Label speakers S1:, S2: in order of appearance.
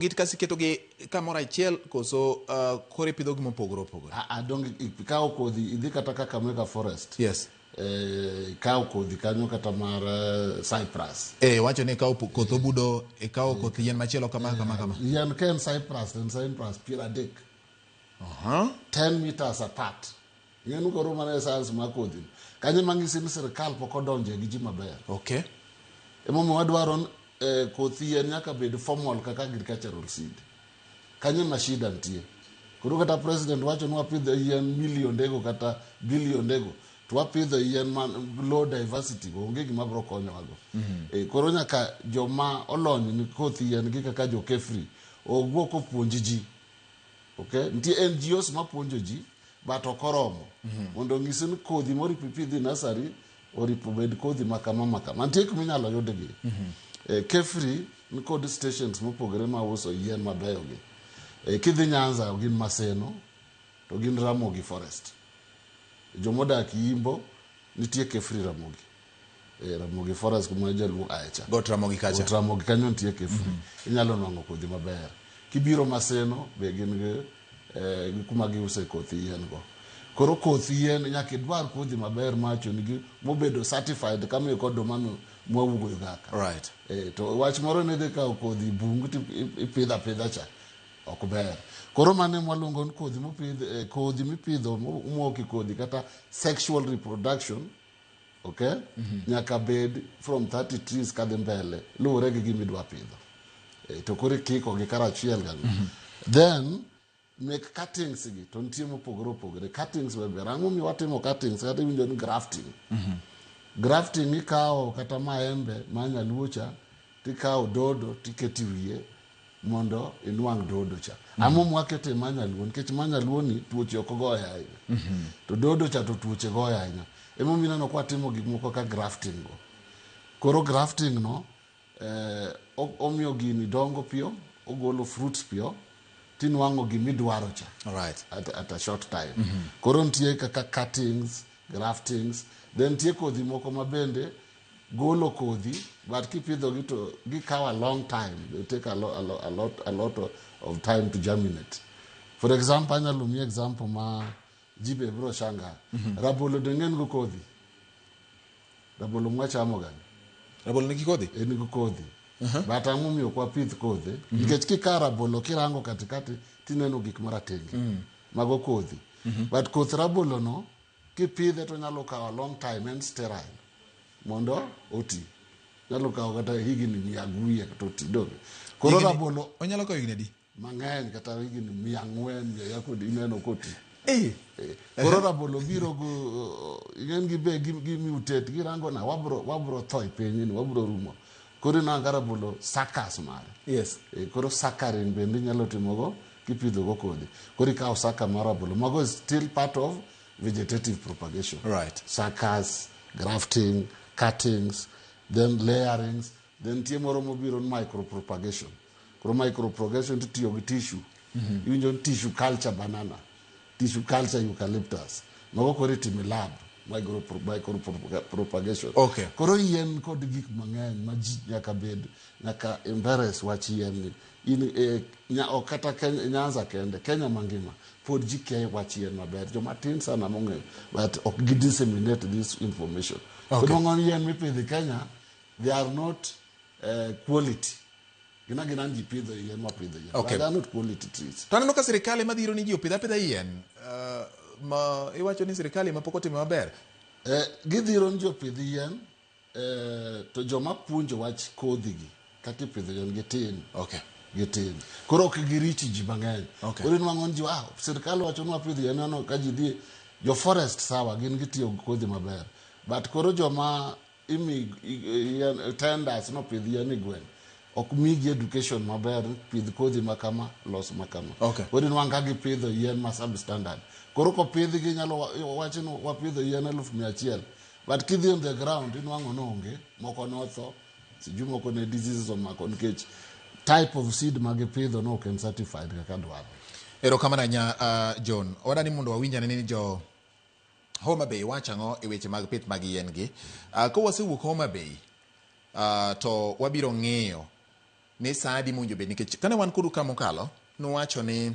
S1: Git kasi keto gi kamora achiel koso kore pidho gi mopogore opogore.
S2: Dong ikawo kodhi idhi kata Kakamega Forest.
S1: Yes.
S2: Ikawo kodhi kanyo kata mar cypress.
S1: Wacho ni ikawo koth obudo, ikawo koth yien machielo kama.
S2: Yien ken cypress piero adek. 10 meters apart. Yien koro mana science ma kodhi. Kanyo mangisi ni sirkal pok odonje gi ji maber.
S1: Okay.
S2: Emomiyo wadwaro koth yien nyaka bed formal kaka agricultural seed. Kanyo ma shida nitie. Koro kata president wacho ni wapidho yien miliondego kata biliondego. To wapidho yien man low diversity onge gima biro konyowago. Koro nyaka joma olony ni koth yien gi kaka jo Kefri owuo kopuonj ji. Okay? Nitie NGOs mapuonjo ji but ok oromo. Mondo onyisi ni kodhi moro ipidhi nursery oripo bed kodhi makama. Nitie kuma inyalo yudgi. Kefri ni kod stations mopogore ma uso yien mabeyo gi. Kidhi Nyanza gin Maseno to gin Ramogi Forest. Jomodak Yimbo nitie Kefri Ramogi. Ramogi Forest kuma jaluo aecha.
S1: Got Ramogi kacha.
S2: Got Ramogi kanyo nitie Kefri. Inyalo nwang'o kodhi maber. Kibiro Maseno be gin gi kuma giuse koth yien go. Koro koth yien nyaka idwar kodhi maber macho nigi mobedo certified kama kod domano mwaugo Ugaka.
S1: Right.
S2: To wach moro ne dhi kawo kodhi bungu ipidha cha ok ber. Koro mane mwaluongo ni kodhi mipidho umoki kodhi kata sexual reproduction, okay? Nyaka bed from 30 trees kadhi mbele luwore gi gimidwa pidho. To koro kiko gi karachiel gan. Then make cuttings gi to nitie mopogore opogore. Cuttings be rango mi watimo cuttings kata winjo ni grafting. Grafting ikawo kata maembe manyaluo cha tikawo dodo tiketi wiye mondo inwang' dodo cha. Amo mwakete manyaluo nikech manyaluo ni tuoche ok goyo ahinya. To dodo cha to tuoche goyo ahinya. Emomiyo ineno kwa timo gik moko ka grafting go. Koro grafting no omiyo gini dongo piyo, ogolo fruits piyo, tinwang'o gimidwaro cha.
S1: Right.
S2: At a short time. Koro nitie kaka cuttings, graftings, then nitie kodhi moko mabende golo kodhi but kipidho gi to gikawo a long time. They take a lot of time to germinate. For example, anyalo mi example ma jibe bro shanga. Rabolo dengen go kodhi. Rabolo mwachamo gani?
S1: Rabolo nigi kodhi?
S2: Nigi kodhi. But ang'omiyo kwa pith kodhi. Nikech kika rabolo kirango katikati tineno gik maratenge. Mago kodhi. But koth rabolo no kipidhe to nyalo kawo a long time and sterile. Mondo oti. Nyalo kawo kata higini 100 kata oti doge. Koro rabolo
S1: onyalo kawo higini adi?
S2: Mang'eny kata higini 400 yakudi ineno koti. Koro rabolo biro go ingen gibe mutate girango na wabro thoi piny ni wabro rumo. Koro na rabolo sakas mare.
S1: Yes.
S2: Koro sakarin bende nyalo timogo kipidho go kodhi. Koro ikawo saka mar rabolo. Mago is still part of vegetative propagation.
S1: Right.
S2: Suckers, grafting, cuttings, then layerings, then tie moro mobiro micropropagation. Koro micropropagation titiyo gi tissue. Iwinjo tissue culture banana, tissue culture eucalyptus. Mago koro itimo lab, micropropagation.
S1: Okay.
S2: Koro yien kod gik mang'eny ma ji nyaka bed, nyaka embarrass wach yien ni. Kata Nyanza kende, Kenya mangima, pod ji kia wach yien maber. Joma tin sana mong'eyo, but ok disseminate this information.
S1: Okay.
S2: Koro ng'on yien mipidhi Kenya, they are not quality. Gina ji pidho yien mapidho yien.
S1: Okay.
S2: They are not quality trees.
S1: To aneno ka sirikal ema dhiro ni ji opidha yien. Ma iwacho ni sirikal ema pok otimo maber.
S2: Gidhiro ni ji opidh yien, to joma puonjo wach kodhi gi kaka ipidho yien gitin.
S1: Okay.
S2: Gitin. Koro ok girichi ji mang'eny.
S1: Okay.
S2: Koro nwang'o ni ji sirikal wacho ni wapidho yien ano ka ji dhi jo forest sawa gin gitiyo gi kodhi maber. But koro joma tenders no pidh yien e gweng' ok migi education maber pidh kodhi makama los makama.
S1: Okay.
S2: Koro nwang'o ka gipidho yien ma substandard. Koro kopidh gi nyalo wacho ni wapidho yien 100,000. But kidhi on the ground inwang'o nonge moko notho siju moko ne diseases omako nikech type of seed magipidho no can certified kaka dwaro.
S1: Erokamano nya John. Wadani mondo wawinjane ni jo Homa Bay wachang'o e weche mag pith mag yien gi. Ko wasewuok Homa Bay to wabiro ng'iyo ni saa adi mowinjo bed nikech kane wan kodu ka mokalo nuwacho ni